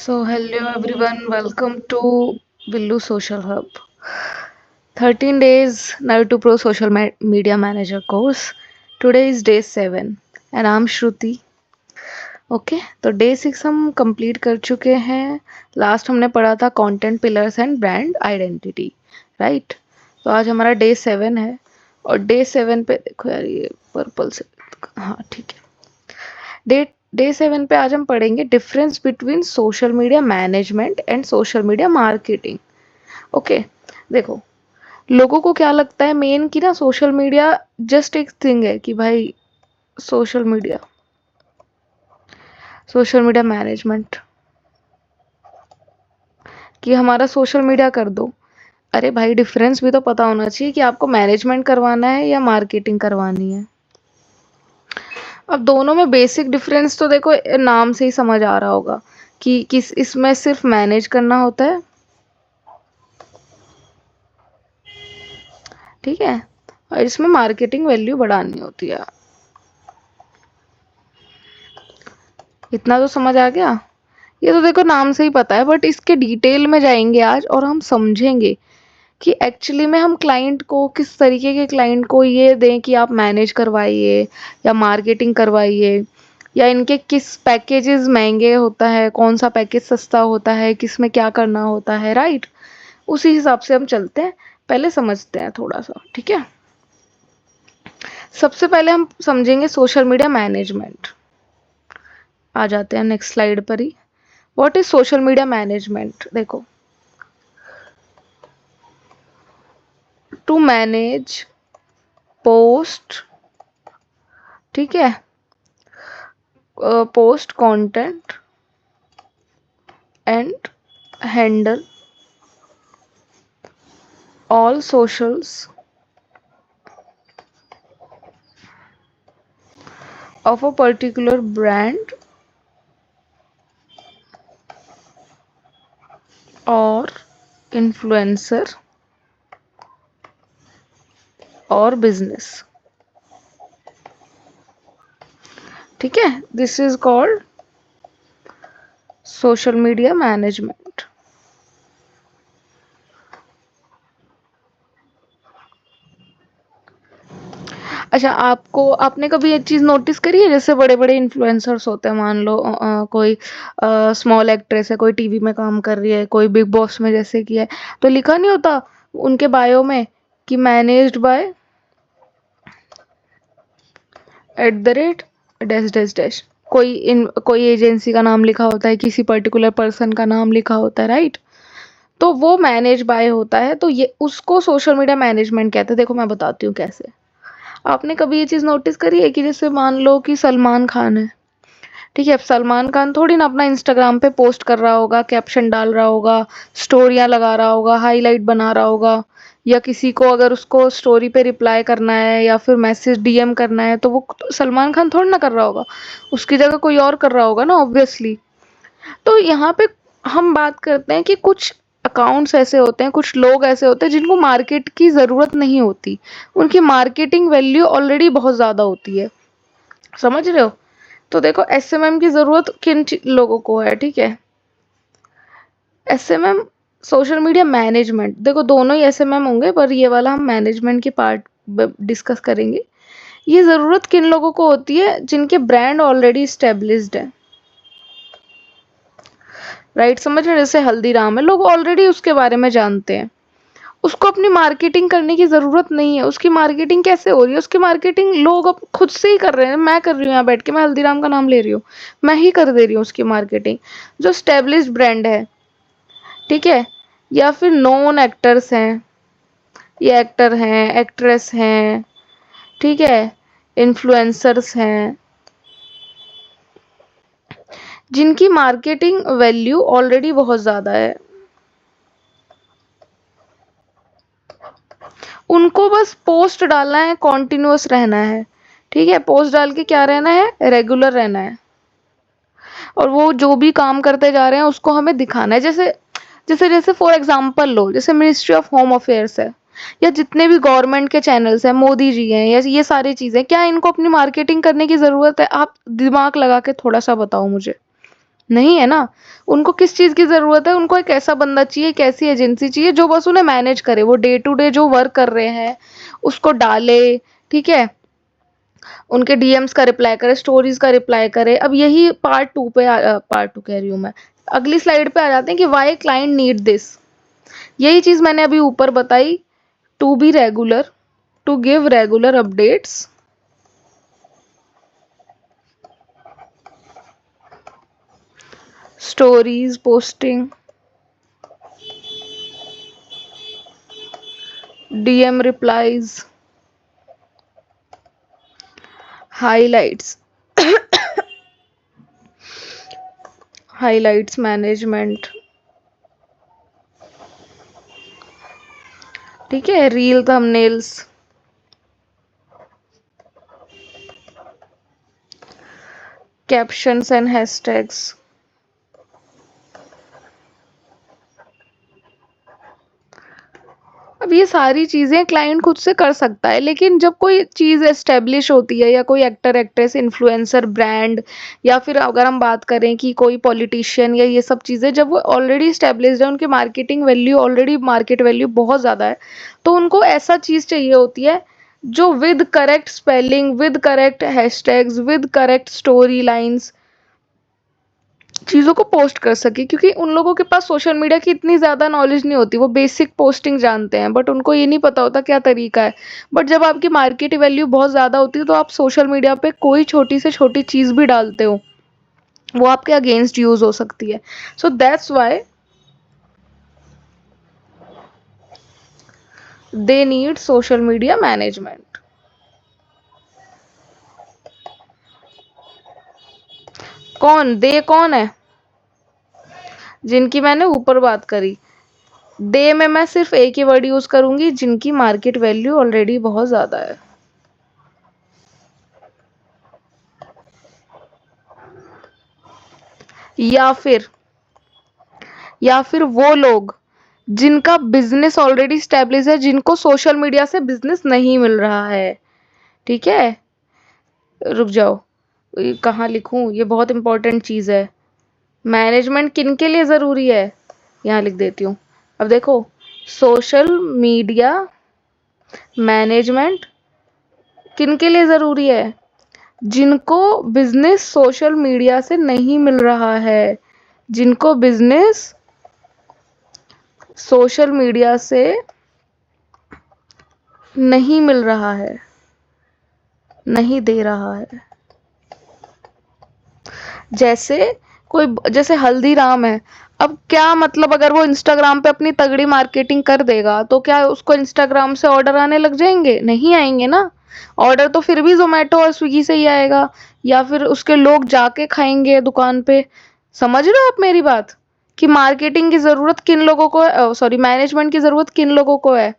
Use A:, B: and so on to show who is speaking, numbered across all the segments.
A: Hello everyone, welcome to Billu Social Hub. 13 days Naruto Pro Media Manager course. Today is day 7 and I'm Shruti. Okay तो day 6 हम complete कर चुके हैं. Last हमने पढ़ा था content pillars and brand identity, right. तो आज हमारा डे 7 है और डे 7 पे देखो यार ये पर्पल से, हाँ ठीक है. डे 7 पे आज हम पढ़ेंगे difference between social media management and social media marketing. Okay देखो, लोगों को क्या लगता है मेन कि ना सोशल मीडिया जस्ट एक थिंग है कि भाई सोशल मीडिया मैनेजमेंट, कि हमारा सोशल मीडिया कर दो. अरे भाई डिफरेंस भी तो पता होना चाहिए कि आपको मैनेजमेंट करवाना है या मार्केटिंग करवानी है. अब दोनों में बेसिक डिफरेंस तो देखो नाम से ही समझ आ रहा होगा कि किस इसमें सिर्फ मैनेज करना होता है, ठीक है, और इसमें मार्केटिंग वैल्यू बढ़ानी होती है. इतना तो समझ आ गया. ये तो देखो नाम से ही पता है, बट इसके डिटेल में जाएंगे आज और हम समझेंगे कि एक्चुअली में हम क्लाइंट को किस तरीके के क्लाइंट को ये दें कि आप मैनेज करवाइए या मार्केटिंग करवाइए, या इनके किस पैकेजेस महंगे होता है, कौन सा पैकेज सस्ता होता है, किस में क्या करना होता है, राइट. उसी हिसाब से हम चलते हैं. पहले समझते हैं थोड़ा सा, ठीक है. सबसे पहले हम समझेंगे सोशल मीडिया मैनेजमेंट. आ जाते हैं नेक्स्ट स्लाइड पर ही. What is social media management? देखो, टू मैनेज पोस्ट, ठीक है, post content and handle all socials of a particular brand or influencer or business. ठीक है, this is called social media management. अच्छा, आपने कभी एक चीज नोटिस करी है, जैसे बड़े बड़े इन्फ्लुएंसर्स होते हैं, मान लो कोई स्मॉल एक्ट्रेस है, कोई टीवी में काम कर रही है, कोई बिग बॉस में जैसे कि है, तो लिखा नहीं होता उनके बायो में कि मैनेज्ड बाय @ कोई एजेंसी का नाम लिखा होता है, किसी पर्टिकुलर पर्सन का नाम लिखा होता है, राइट. तो वो मैनेज बाय होता है, तो ये उसको सोशल मीडिया मैनेजमेंट कहते हैं. देखो मैं बताती हूँ कैसे. आपने कभी ये चीज नोटिस करी है कि जैसे मान लो कि सलमान खान है, ठीक है. अब सलमान खान थोड़ी ना अपना इंस्टाग्राम पे पोस्ट कर रहा होगा, कैप्शन डाल रहा होगा, स्टोरियां लगा रहा होगा, हाईलाइट बना रहा होगा, या किसी को अगर उसको स्टोरी पे रिप्लाई करना है या फिर मैसेज डीएम करना है तो वो सलमान खान थोड़ी ना कर रहा होगा, उसकी जगह कोई और कर रहा होगा ना, ऑब्वियसली. तो यहाँ पे हम बात करते हैं कि कुछ अकाउंट्स ऐसे होते हैं, कुछ लोग ऐसे होते हैं जिनको मार्केट की ज़रूरत नहीं होती, उनकी मार्केटिंग वैल्यू ऑलरेडी बहुत ज़्यादा होती है. समझ रहे हो? तो देखो एसएमएम की ज़रूरत किन लोगों को है, ठीक है. एसएमएम सोशल मीडिया मैनेजमेंट, देखो दोनों ही एसएमएम होंगे, पर ये वाला हम मैनेजमेंट की पार्ट डिस्कस करेंगे. ये ज़रूरत किन लोगों को होती है? जिनके ब्रांड ऑलरेडी स्टेब्लिश्ड है, राइट. समझ रहे? जैसे हल्दीराम है, लोग ऑलरेडी उसके बारे में जानते हैं, उसको अपनी मार्केटिंग करने की जरूरत नहीं है. उसकी मार्केटिंग कैसे हो रही है? उसकी मार्केटिंग लोग अब खुद से ही कर रहे हैं. मैं कर रही हूँ यहाँ बैठ के, मैं हल्दीराम का नाम ले रही हूँ, मैं ही कर दे रही हूँ उसकी मार्केटिंग. जो स्टेब्लिश्ड ब्रांड है, ठीक है, या फिर नॉन एक्टर्स हैं, ये एक्टर हैं, एक्ट्रेस हैं, ठीक है, इन्फ्लुएंसर्स हैं, जिनकी मार्केटिंग वैल्यू ऑलरेडी बहुत ज़्यादा है, उनको बस पोस्ट डालना है, कॉन्टिन्यूअस रहना है, ठीक है. पोस्ट डाल के क्या रहना है? रेगुलर रहना है. और वो जो भी काम करते जा रहे हैं उसको हमें दिखाना है. जैसे जैसे जैसे फॉर एग्जांपल लो, जैसे मिनिस्ट्री ऑफ होम अफेयर्स है, या जितने भी गवर्नमेंट के चैनल्स हैं, मोदी जी हैं, या ये सारी चीज़ें, क्या इनको अपनी मार्केटिंग करने की ज़रूरत है? आप दिमाग लगा के थोड़ा सा बताओ मुझे. नहीं है ना। उनको किस चीज़ की ज़रूरत है? उनको एक ऐसा बंदा चाहिए, एक ऐसी एजेंसी चाहिए जो बस उन्हें मैनेज करे। वो डे टू डे जो वर्क कर रहे हैं उसको डाले, ठीक है? उनके डीएम्स का रिप्लाई करे, स्टोरीज का रिप्लाई करे। अब यही पार्ट टू कह रही हूँ मैं, अगली स्लाइड पे आ जाते हैं कि वाई क्लाइंट नीड दिस। यही चीज मैंने अभी ऊपर बताई, to be regular, to give regular updates, stories posting, DM replies, highlights, highlights management, ठीक है, reel thumbnails, captions and hashtags. अब ये सारी चीजें क्लाइंट खुद से कर सकता है, लेकिन जब कोई चीज एस्टेब्लिश होती है या कोई एक्टर एक्ट्रेस इन्फ्लुएंसर ब्रांड, या फिर अगर हम बात करें कि कोई पॉलिटिशियन या ये सब चीजें जब वो ऑलरेडी एस्टेब्लिश्ड है, उनकी marketing value already, market value बहुत ज्यादा है, तो उनको ऐसा चीज चाहिए होती है जो with correct spelling, with correct hashtags, with correct story lines चीज़ों को पोस्ट कर सके। क्योंकि उन लोगों के पास सोशल मीडिया की इतनी ज़्यादा नॉलेज नहीं होती। वो बेसिक पोस्टिंग जानते हैं बट उनको ये नहीं पता होता क्या तरीका है। बट जब आपकी मार्केट वैल्यू बहुत ज़्यादा होती है तो आप सोशल मीडिया पे कोई छोटी से छोटी चीज़ भी डालते हो, वो आपके अगेंस्ट यूज हो सकती है। So that's why they need social media management. कौन दे, कौन है? जिनकी मैंने ऊपर बात करी। दे में मैं सिर्फ एक ही वर्ड यूज करूंगी, जिनकी मार्केट वैल्यू ऑलरेडी बहुत ज्यादा है। या फिर वो लोग जिनका बिजनेस ऑलरेडी स्टैब्लिश है, जिनको सोशल मीडिया से बिजनेस नहीं मिल रहा है। ठीक है, रुक जाओ, कहाँ लिखूं, ये बहुत इंपॉर्टेंट चीज है। मैनेजमेंट किन के लिए जरूरी है, यहाँ लिख देती हूँ। अब देखो, सोशल मीडिया मैनेजमेंट किन के लिए जरूरी है? जिनको बिजनेस सोशल मीडिया से नहीं मिल रहा है, जिनको बिजनेस सोशल मीडिया से नहीं मिल रहा है, नहीं दे रहा है। जैसे जैसे हल्दीराम है। अब क्या मतलब, अगर वो इंस्टाग्राम पे अपनी तगड़ी मार्केटिंग कर देगा तो क्या उसको इंस्टाग्राम से ऑर्डर आने लग जाएंगे? नहीं आएंगे ना। ऑर्डर तो फिर भी जोमेटो और स्विगी से ही आएगा, या फिर उसके लोग जाके खाएंगे दुकान पे। समझ रहे हो आप मेरी बात, कि मार्केटिंग की जरूरत किन लोगों को है, सॉरी, मैनेजमेंट की जरूरत किन लोगों को है।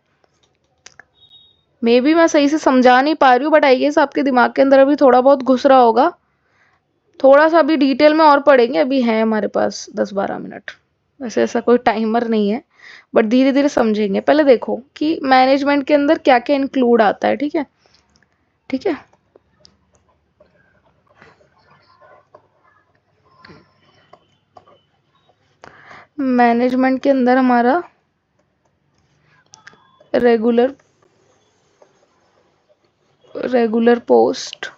A: मे बी मैं सही से समझा नहीं पा रही हूँ, बट आई गेस आपके दिमाग के अंदर अभी थोड़ा बहुत घुस रहा होगा। थोड़ा सा अभी डिटेल में और पढ़ेंगे, अभी है हमारे पास 10-12 मिनट। वैसे ऐसा कोई टाइमर नहीं है, बट धीरे धीरे समझेंगे। पहले देखो कि मैनेजमेंट के अंदर क्या क्या इंक्लूड आता है, ठीक है? ठीक है, मैनेजमेंट के अंदर हमारा regular regular post,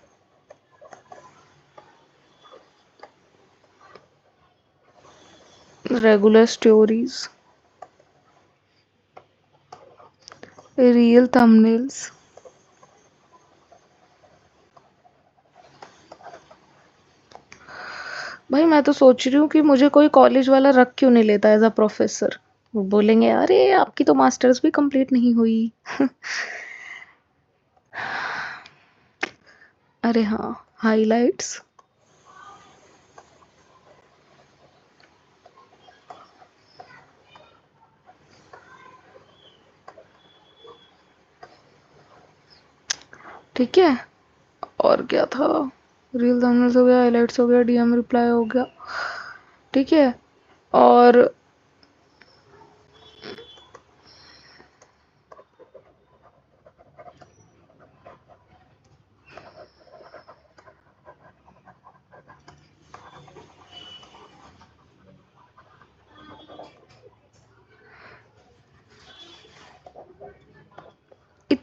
A: regular stories, real thumbnails, भाई मैं तो सोच रही हूँ कि मुझे कोई कॉलेज वाला रख क्यों नहीं लेता एज अ प्रोफेसर। वो बोलेंगे अरे आपकी तो मास्टर्स भी कंप्लीट नहीं हुई। अरे हाँ, हाइलाइट्स, ठीक है। और क्या था? रील थंबनेल्स हो गया, हाइलाइट्स हो गया, डीएम रिप्लाई हो गया, ठीक है। और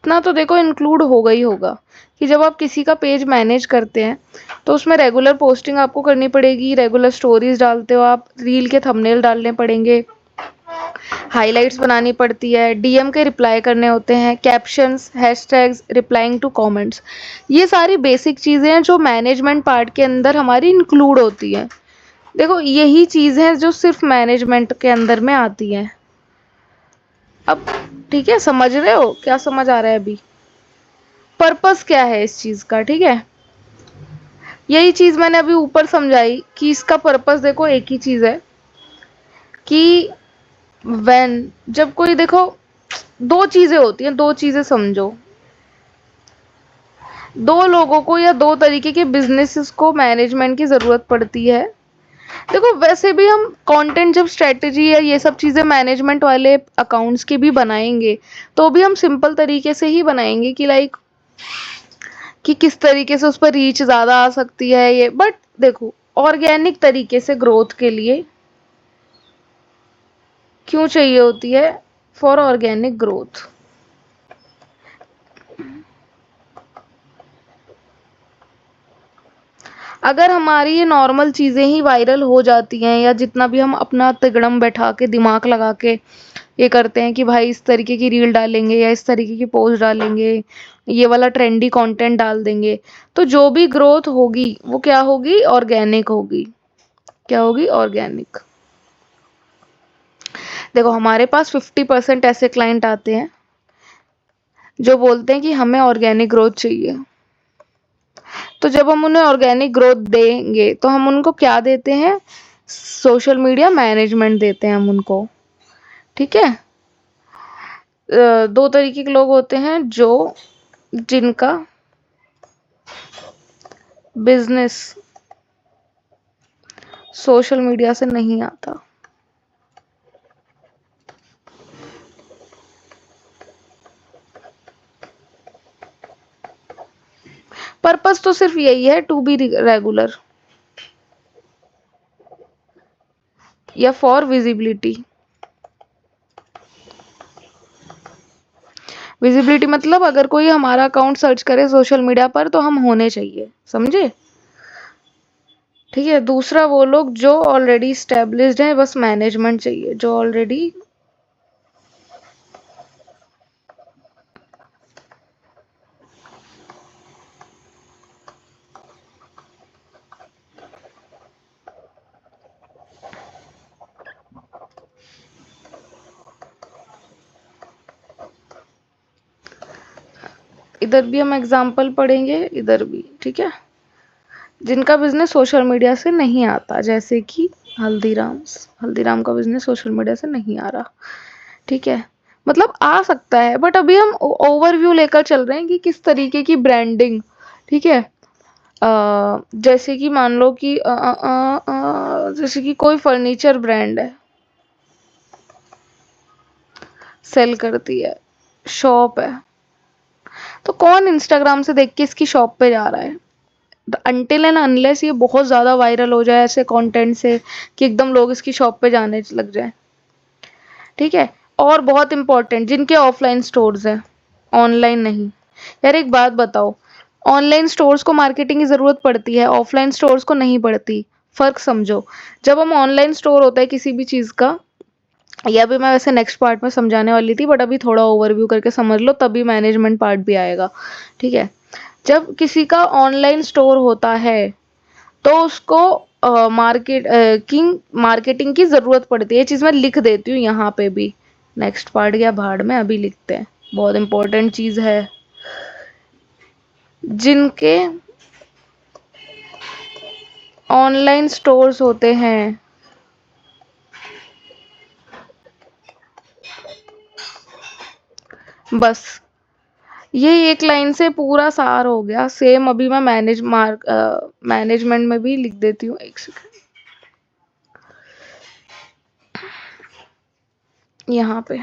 A: इतना तो देखो इंक्लूड होगा ही होगा कि जब आप किसी का पेज मैनेज करते हैं तो उसमें रेगुलर पोस्टिंग आपको करनी पड़ेगी, रेगुलर स्टोरीज डालते हो आप, रील के थंबनेल डालने पड़ेंगे, हाइलाइट्स बनानी पड़ती है, डीएम के रिप्लाई करने होते हैं, captions, hashtags, replying to comments. ये सारी बेसिक चीज़ें हैं जो मैनेजमेंट पार्ट के अंदर हमारी इंक्लूड होती हैं। देखो यही चीज़ है जो सिर्फ मैनेजमेंट के अंदर में आती है। अब ठीक है, समझ रहे हो? क्या समझ आ रहा है अभी? पर्पस क्या है इस चीज़ का, ठीक है? यही चीज़ मैंने अभी ऊपर समझाई कि इसका पर्पस देखो एक ही चीज़ है कि जब कोई देखो, दो चीज़ें होती हैं, दो चीज़ें समझो। दो लोगों को या दो तरीके के बिजनेसेस को मैनेजमेंट की ज़रूरत पड़ती है। देखो वैसे भी हम कंटेंट जब स्ट्रेटजी या ये सब चीज़ें मैनेजमेंट वाले अकाउंट्स की भी बनाएंगे तो भी हम सिंपल तरीके से ही बनाएंगे कि लाइक कि किस तरीके से उस पर रीच ज़्यादा आ सकती है ये। बट देखो ऑर्गेनिक तरीके से ग्रोथ के लिए क्यों चाहिए होती है? For organic growth. अगर हमारी ये नॉर्मल चीज़ें ही वायरल हो जाती हैं या जितना भी हम अपना तिगड़म बैठा के दिमाग लगा के ये करते हैं कि भाई इस तरीके की रील डालेंगे या इस तरीके की पोस्ट डालेंगे, ये वाला ट्रेंडी कंटेंट डाल देंगे, तो जो भी ग्रोथ होगी वो क्या होगी? ऑर्गेनिक होगी। क्या होगी? ऑर्गेनिक। देखो हमारे पास 50% ऐसे क्लाइंट आते हैं जो बोलते हैं कि हमें ऑर्गेनिक ग्रोथ चाहिए। तो जब हम उन्हें ऑर्गेनिक ग्रोथ देंगे तो हम उनको क्या देते हैं? सोशल मीडिया मैनेजमेंट देते हैं हम उनको, ठीक है? दो तरीके के लोग होते हैं जो जिनका बिजनेस सोशल मीडिया से नहीं आता। पर्पस तो सिर्फ यही है, टू बी रेगुलर या फॉर विजिबिलिटी। विजिबिलिटी मतलब अगर कोई हमारा अकाउंट सर्च करे सोशल मीडिया पर तो हम होने चाहिए, समझे? ठीक है। दूसरा वो लोग जो ऑलरेडी स्टेब्लिश्ड हैं, बस मैनेजमेंट चाहिए, जो ऑलरेडी इधर भी हम एग्जाम्पल पढ़ेंगे, इधर भी, ठीक है? जिनका बिजनेस सोशल मीडिया से नहीं आता, जैसे कि हल्दीराम का बिजनेस सोशल मीडिया से नहीं आ रहा, ठीक है? मतलब आ सकता है बट अभी हम ओवरव्यू लेकर चल रहे हैं कि किस तरीके की ब्रांडिंग, ठीक है? जैसे कि मान लो कि जैसे कि कोई फर्नीचर ब्रांड है, सेल करती है, शॉप है, तो कौन इंस्टाग्राम से देख के इसकी शॉप पे जा रहा है? अनटिल एंड अनलेस ये बहुत ज़्यादा वायरल हो जाए ऐसे कंटेंट से कि एकदम लोग इसकी शॉप पे जाने लग जाए, ठीक है? और बहुत इंपॉर्टेंट, जिनके ऑफलाइन स्टोर्स हैं, ऑनलाइन नहीं। यार एक बात बताओ, ऑनलाइन स्टोर्स को मार्केटिंग की ज़रूरत पड़ती है, ऑफलाइन स्टोर्स को नहीं पड़ती। फ़र्क समझो। जब हम ऑनलाइन स्टोर होता है किसी भी चीज़ का, ये अभी मैं वैसे नेक्स्ट पार्ट में समझाने वाली थी बट अभी थोड़ा ओवरव्यू करके समझ लो, तभी मैनेजमेंट पार्ट भी आएगा, ठीक है? जब किसी का ऑनलाइन स्टोर होता है तो उसको मार्केटिंग की ज़रूरत पड़ती है। ये चीज़ मैं लिख देती हूँ यहाँ पे भी। नेक्स्ट पार्ट या भाड़ में अभी लिखते हैं, बहुत इंपॉर्टेंट चीज़ है। जिनके ऑनलाइन स्टोर्स होते हैं, बस ये एक लाइन से पूरा सार हो गया। सेम अभी मैं मैनेजमेंट में भी लिख देती हूँ, एक सेकंड यहाँ पे।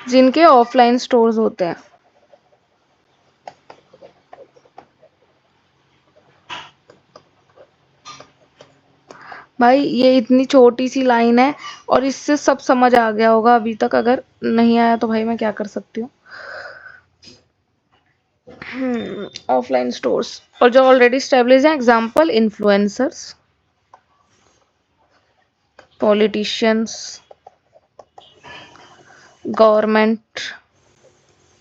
A: जिनके ऑफलाइन स्टोर्स होते हैं, भाई ये इतनी छोटी सी लाइन है और इससे सब समझ आ गया होगा अभी तक। अगर नहीं आया तो भाई मैं क्या कर सकती हूँ। ऑफलाइन स्टोर्स और जो ऑलरेडी स्टेब्लिश है, example influencers, politicians, government,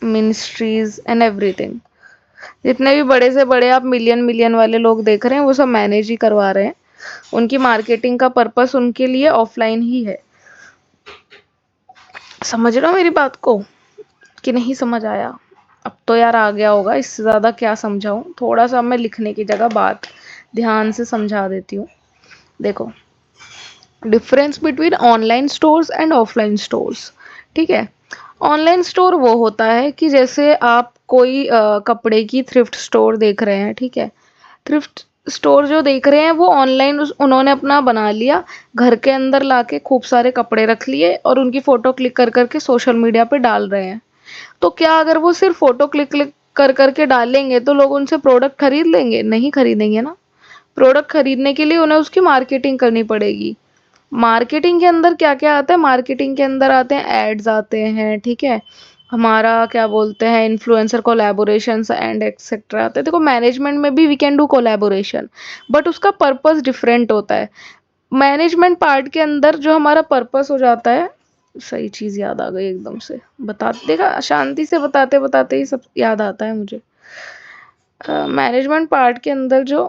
A: ministries and everything. जितने भी बड़े से बड़े आप मिलियन मिलियन वाले लोग देख रहे हैं वो सब मैनेज ही करवा रहे हैं। उनकी मार्केटिंग का पर्पस उनके लिए ऑफलाइन ही है। समझ रहे हो मेरी बात को कि नहीं समझ आया? अब तो यार आ गया होगा, इससे ज़्यादा क्या समझाऊं। थोड़ा सा मैं लिखने की जगह बात ध्यान से समझा देती हूँ। देखो, difference between online stores and offline stores. ठीक है, ऑनलाइन स्टोर वो होता है कि जैसे आप कोई कपड़े की थ्रिफ्ट स्टोर देख रहे हैं, ठीक है, थ्रिफ्ट स्टोर जो देख रहे हैं वो ऑनलाइन उन्होंने अपना बना लिया, घर के अंदर लाके खूब सारे कपड़े रख लिए और उनकी फोटो क्लिक कर करके सोशल मीडिया पे डाल रहे हैं। तो क्या अगर वो सिर्फ फोटो क्लिक क्लिक कर करके डालेंगे तो लोग उनसे प्रोडक्ट खरीद लेंगे? नहीं खरीदेंगे ना। प्रोडक्ट खरीदने के लिए उन्हें उसकी मार्केटिंग करनी पड़ेगी। मार्केटिंग के अंदर क्या क्या आता है? मार्केटिंग के अंदर आते हैं एड्स आते हैं, ठीक है, हमारा क्या बोलते हैं, इन्फ्लुएंसर कोलैबोरेशंस एंड एक्सेट्रा आते हैं। देखो, मैनेजमेंट में भी we can do collaboration, but उसका पर्पस डिफरेंट होता है। मैनेजमेंट पार्ट के अंदर जो हमारा पर्पस हो जाता है, सही चीज याद आ गई एकदम से, बता देखा, शांति से बताते बताते ही सब याद आता है मुझे। मैनेजमेंट पार्ट के अंदर जो,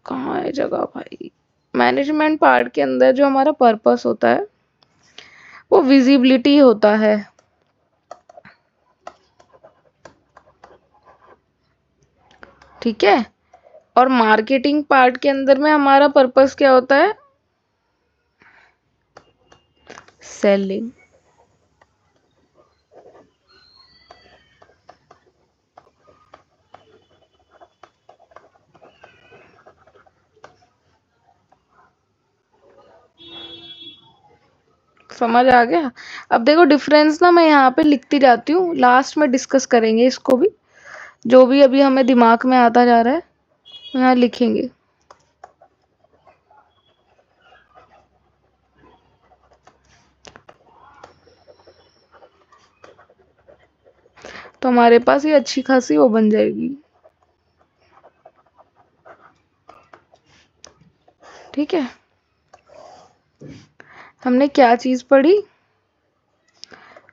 A: कहाँ है जगह भाई, मैनेजमेंट पार्ट के अंदर जो हमारा पर्पस होता है वो विजिबिलिटी होता है। ठीक है, और मार्केटिंग पार्ट के अंदर में हमारा पर्पस क्या होता है? सेलिंग। समझ आ गया? अब देखो डिफरेंस ना, मैं यहाँ पे लिखती जाती हूँ, लास्ट में डिस्कस करेंगे इसको भी। जो भी अभी हमें दिमाग में आता जा रहा है यहाँ लिखेंगे। तो हमारे पास ये अच्छी खासी वो बन जाएगी। ठीक है, हमने क्या चीज पढ़ी?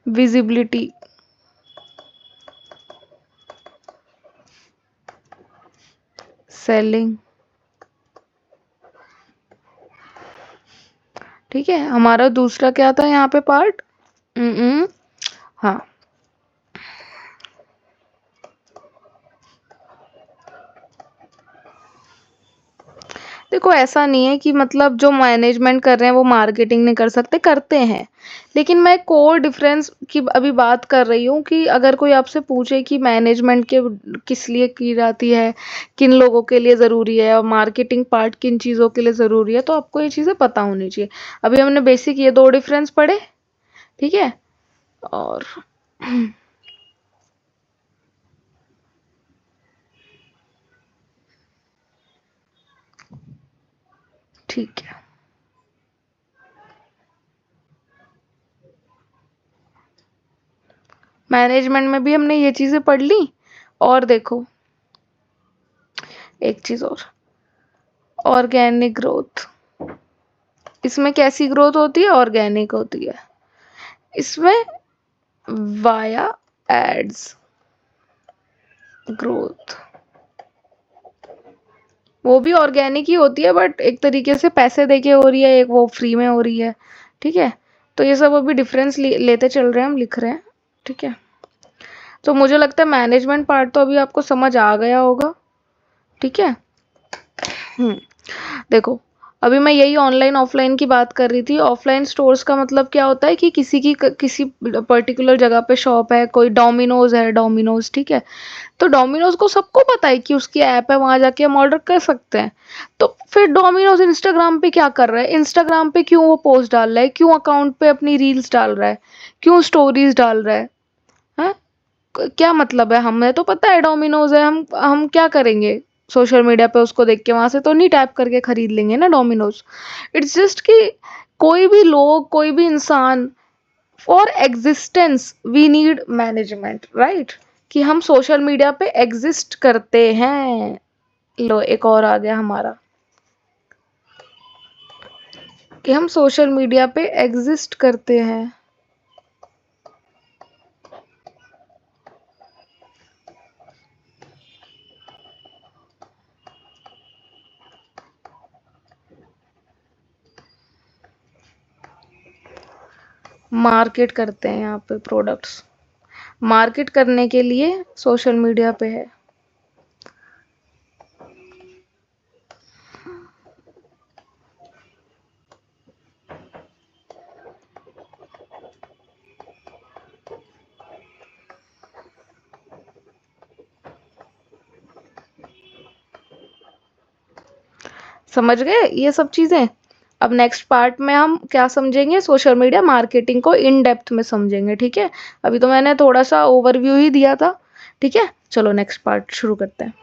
A: Visibility, selling. ठीक है, हमारा दूसरा क्या था यहाँ पे पार्ट? हाँ, देखो ऐसा नहीं है कि मतलब जो मैनेजमेंट कर रहे हैं वो मार्केटिंग नहीं कर सकते, करते हैं। लेकिन मैं कोर डिफरेंस की अभी बात कर रही हूँ कि अगर कोई आपसे पूछे कि मैनेजमेंट के किस लिए की जाती है, किन लोगों के लिए ज़रूरी है, और मार्केटिंग पार्ट किन चीज़ों के लिए ज़रूरी है, तो आपको ये चीज़ें पता होनी चाहिए। अभी हमने बेसिक ये दो डिफरेंस पढ़े, ठीक है, और ठीक है, मैनेजमेंट में भी हमने ये चीज़ें पढ़ ली। और देखो एक चीज़ और, ऑर्गेनिक ग्रोथ। इसमें कैसी ग्रोथ होती है? ऑर्गेनिक होती है। इसमें वाया एड्स ग्रोथ, वो भी ऑर्गेनिक ही होती है बट एक तरीके से पैसे देके हो रही है, एक वो फ्री में हो रही है। ठीक है, तो ये सब अभी डिफरेंस लेते चल रहे हैं, हम लिख रहे हैं। ठीक है, तो मुझे लगता है मैनेजमेंट पार्ट तो अभी आपको समझ आ गया होगा। ठीक है, देखो अभी मैं यही ऑनलाइन ऑफलाइन की बात कर रही थी। ऑफलाइन स्टोर्स का मतलब क्या होता है कि किसी पर्टिकुलर जगह पे शॉप है, कोई डोमिनोज है, डोमिनोज, ठीक है, तो डोमिनोज को सबको पता है कि उसकी ऐप है, वहां जाके हम ऑर्डर कर सकते हैं। तो फिर डोमिनोज इंस्टाग्राम पे क्या कर रहा है? इंस्टाग्राम पे क्यों वो पोस्ट डाल रहा है? क्यों अकाउंट पे अपनी रील्स डाल रहा है? क्यों स्टोरीज डाल रहा है? हैं? क्या मतलब है? हमें तो पता है डोमिनोज है, हम क्या करेंगे? सोशल मीडिया पे उसको देख के वहां से तो नहीं टैप करके खरीद लेंगे ना डोमिनोज। इट्स जस्ट कि कोई भी लोग, कोई भी इंसान for existence we need management, right? कि हम सोशल मीडिया पे एग्जिस्ट करते हैं। लो एक और आ गया हमारा, कि हम सोशल मीडिया पे एग्जिस्ट करते हैं। मार्केट करते हैं यहाँ पे प्रोडक्ट्स, मार्केट करने के लिए सोशल मीडिया पे है। समझ गए ये सब चीजें? अब नेक्स्ट पार्ट में हम क्या समझेंगे, सोशल मीडिया मार्केटिंग को इन डेप्थ में समझेंगे, ठीक है? अभी तो मैंने थोड़ा सा ओवरव्यू ही दिया था, ठीक है? चलो नेक्स्ट पार्ट शुरू करते हैं।